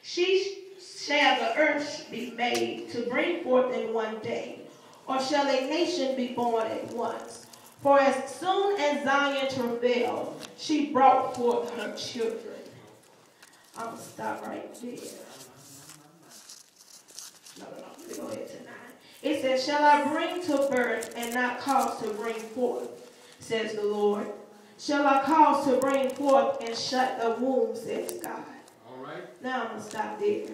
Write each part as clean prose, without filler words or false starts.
Shall the earth be made to bring forth in one day, or shall a nation be born at once? For as soon as Zion travailed, she brought forth her children. I'm going to stop right there. No, let me go ahead to 9. It says, shall I bring to birth and not cause to bring forth, says the Lord. Shall I cause to bring forth and shut the womb, says God. All right. Now I'm going to stop there.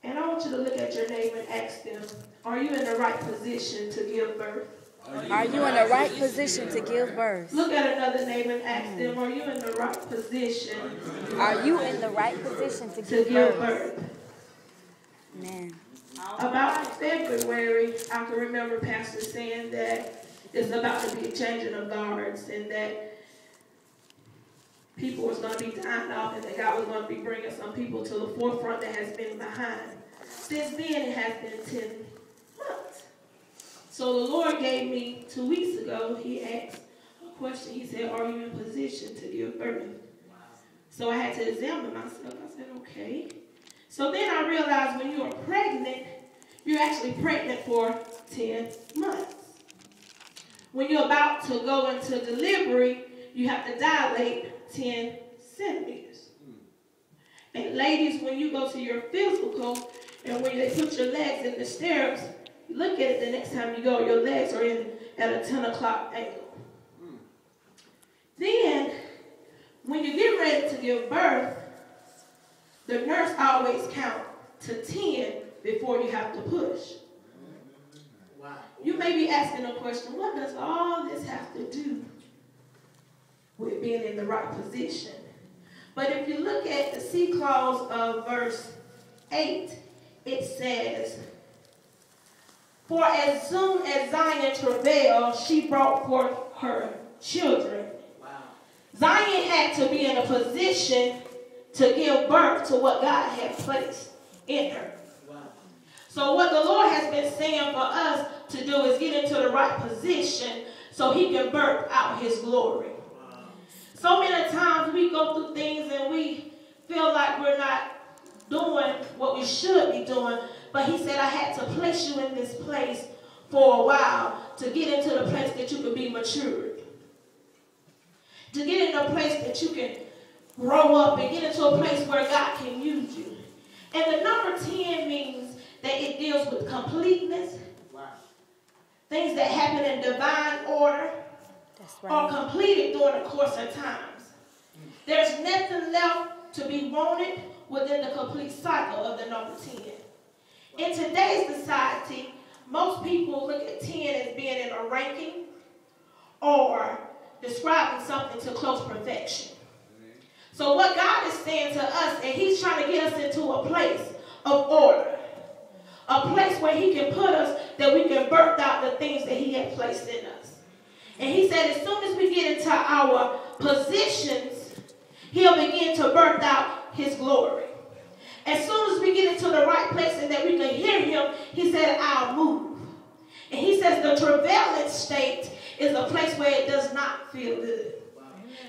And I want you to look at your neighbor and ask them, are you in the right position to give birth? Are you in the right position to give birth? Look at another neighbor and ask them, are you in the right position? Are you in the right position to give birth? Amen. About February, I can remember Pastor saying that it's about to be a changing of guards and that people was going to be dying off and that God was going to be bringing some people to the forefront that has been behind. Since then, it has been 10 months. So the Lord gave me 2 weeks ago, he asked a question. He said, are you in position to give birth? So I had to examine myself. I said, okay. So then I realized when you are pregnant, you're actually pregnant for 10 months. When you're about to go into delivery, you have to dilate 10 centimeters. And ladies, when you go to your physical, and when they put your legs in the stirrups, you look at it the next time you go, your legs are in at a 10 o'clock angle. Then, when you get ready to give birth, the nurse always counts to 10 before you have to push. Wow. You may be asking a question, what does all this have to do with being in the right position? But if you look at the C clause of verse 8, it says, for as soon as Zion travailed, she brought forth her children. Wow. Zion had to be in a position to give birth to what God had placed in her. Wow. So what the Lord has been saying for us to do is get into the right position so he can birth out his glory. Wow. So many times we go through things and we feel like we're not doing what we should be doing. But he said, I had to place you in this place for a while to get into the place that you can be matured. To get in a place that you can grow up and get into a place where God can use you. And the number 10 means that it deals with completeness. Wow. Things that happen in divine order. That's right. Or completed during the course of times. There's nothing left to be wanted within the complete cycle of the number 10. In today's society, most people look at 10 as being in a ranking or describing something to close perfection. So what God is saying to us, and he's trying to get us into a place of order, a place where he can put us that we can birth out the things that he had placed in us. And he said as soon as we get into our positions, he'll begin to birth out his glory. As soon as we get into the right place and that we can hear him, he said, I'll move. And he says the travailing state is a place where it does not feel good.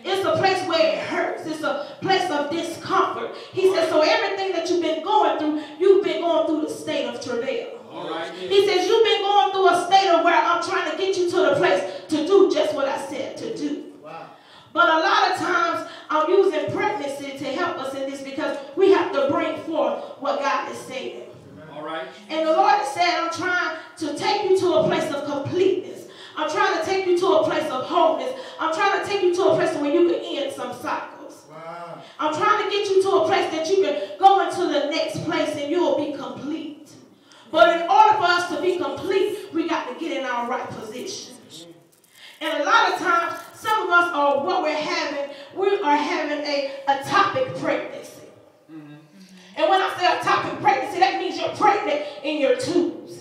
It's a place where it hurts. It's a place of discomfort. He says, so everything that you've been going through, you've been going through the state of travail. Right. He says, you've been going through a state of where I'm trying to get you to the place to do just what I said to do. Wow. But a lot of times, I'm using pregnancy to help us in this because we have to bring forth what God is saying. All right. And the Lord said, I'm trying to take you to a place of completeness. I'm trying to take you to a place of wholeness. I'm trying to take you to a place where you can end some cycles. Wow. I'm trying to get you to a place that you can go into the next place and you will be complete. But in order for us to be complete, we got to get in our right position. And a lot of times, some of us are what we are having a topic pregnancy. Mm-hmm. And when I say a topic pregnancy, that means you're pregnant in your tubes.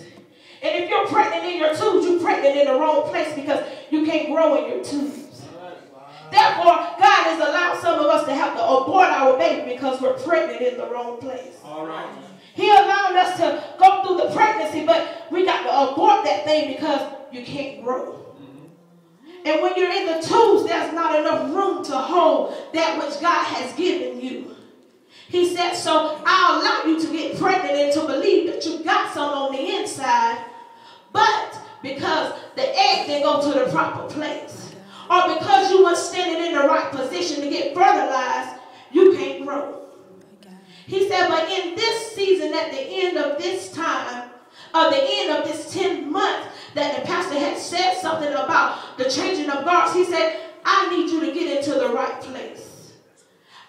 And if you're pregnant in your tubes, you're pregnant in the wrong place because you can't grow in your tubes. Therefore, God has allowed some of us to have to abort our baby because we're pregnant in the wrong place. All right. He allowed us to go through the pregnancy, but we got to abort that thing because you can't grow. And when you're in the tubes, there's not enough room to hold that which God has given you. He said, so I'll allow you to get pregnant and to believe that you got some on the inside, but because the egg didn't go to the proper place, or because you weren't standing in the right position to get fertilized, you can't grow. He said, but in this season, at the end of this time, or the end of this 10 months, that the pastor had said something about the changing of guards, he said, I need you to get into the right place.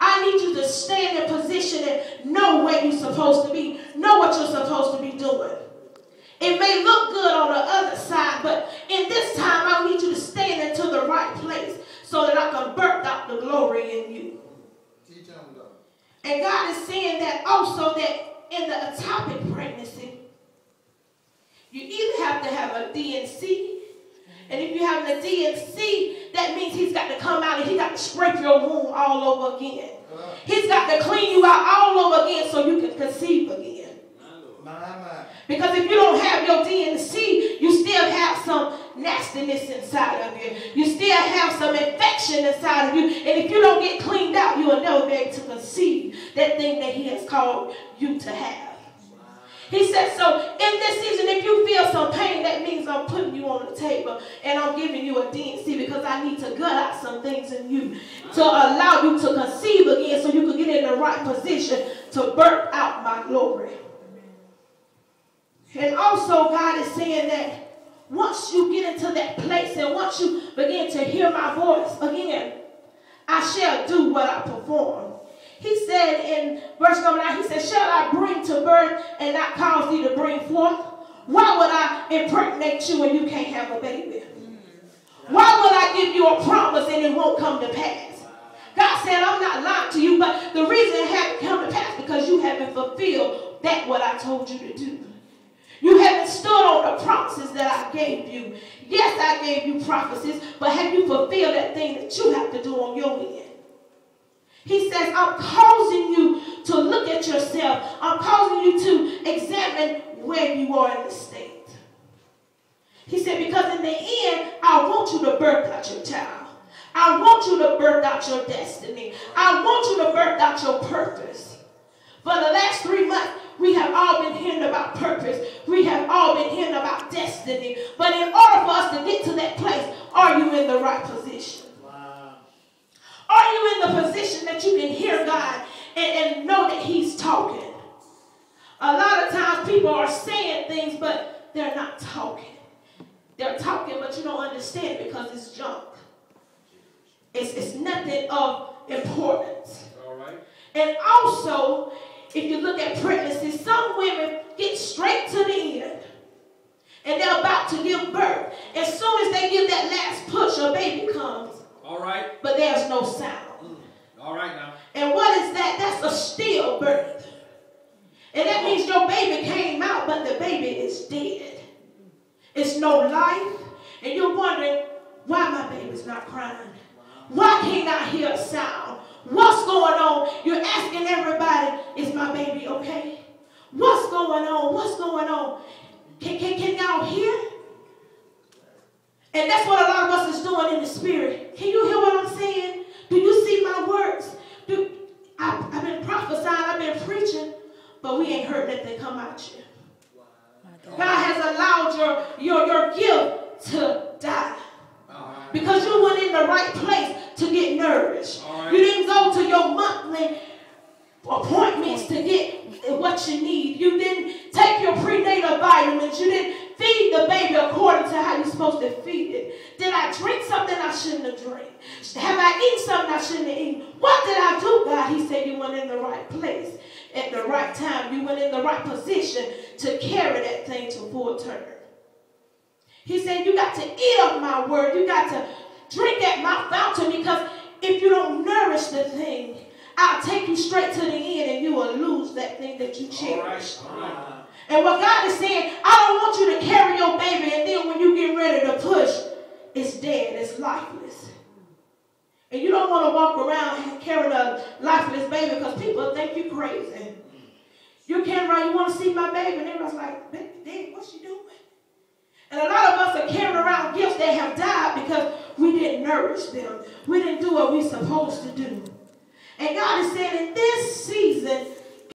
I need you to stand in position and know where you're supposed to be, know what you're supposed to be doing. It may look good on the other side, but in this time, I need you to stand into the right place so that I can birth out the glory in you. And God is saying that also that in the ectopic pregnancy, you either have to have a D&C, and if you have a D&C, that means he's got to come out and he's got to scrape your womb all over again. He's got to clean you out all over again so you can conceive again. Because if you don't have your D&C, you still have some nastiness inside of you. You still have some infection inside of you. And if you don't get cleaned out, you will never be able to conceive that thing that he has called you to have. He said, so in this season, if you feel some pain, that means I'm putting you on the table and I'm giving you a D&C because I need to gut out some things in you to allow you to conceive again so you can get in the right position to birth out my glory. And also God is saying that once you get into that place and once you begin to hear my voice again, I shall do what I perform. He said in verse number 9, he said, shall I bring to birth and not cause thee to bring forth? Why would I impregnate you when you can't have a baby? Why would I give you a promise and it won't come to pass? God said, I'm not lying to you, but the reason it hasn't come to pass because you haven't fulfilled that what I told you to do. You haven't stood on the promises that I gave you. Yes, I gave you prophecies, but have you fulfilled that thing that you have to do on your end? He says, I'm causing you to look at yourself. I'm causing you to examine where you are in the state. He said, because in the end, I want you to birth out your child. I want you to birth out your destiny. I want you to birth out your purpose. For the last 3 months, we have all been hearing about purpose. We have all been hearing about destiny. But in order for us to get to that place, are you in the right position? Wow. Are you in the position that you can hear God and know that he's talking? A lot of times people are saying things, but they're not talking. They're talking, but you don't understand because it's junk. It's nothing of importance. All right. And also, if you look at pregnancy, some women get straight to the end. And they're about to give birth. As soon as they give that last push, a baby comes. All right. But there's no sound. All right now. And what is that? That's a stillbirth. And that means your baby came out, but the baby is dead. It's no life. And you're wondering, why my baby's not crying? Why can't I hear a sound? What's going on? You're asking everybody, is my baby okay? What's going on? What's going on? Can y'all hear? And that's what a lot of us is doing in the spirit. Can you hear what I'm saying? Do you see my words? I've been prophesying, I've been preaching, but we ain't heard nothing come out yet. God has allowed your gift to die. Because you weren't in the right place to get nourished. Right. You didn't go to your monthly appointments to get what you need. You didn't take your prenatal vitamins. You didn't feed the baby according to how you're supposed to feed it. Did I drink something I shouldn't have drank? Have I eaten something I shouldn't have eaten? What did I do, God? He said you went in the right place at the right time. You went in the right position to carry that thing to full term. He said, you got to eat of my word. You got to drink at my fountain, because if you don't nourish the thing, I'll take you straight to the end and you will lose that thing that you cherish. All right. And what God is saying, I don't want you to carry your baby and then when you get ready to push, it's dead, it's lifeless. And you don't want to walk around carrying a lifeless baby because people think you crazy. You're carrying around, you want to see my baby, and everyone's like, Dad, what's she doing? And a lot of us are carrying around gifts that have died because we didn't nourish them. We didn't do what we're supposed to do. And God is saying in this season,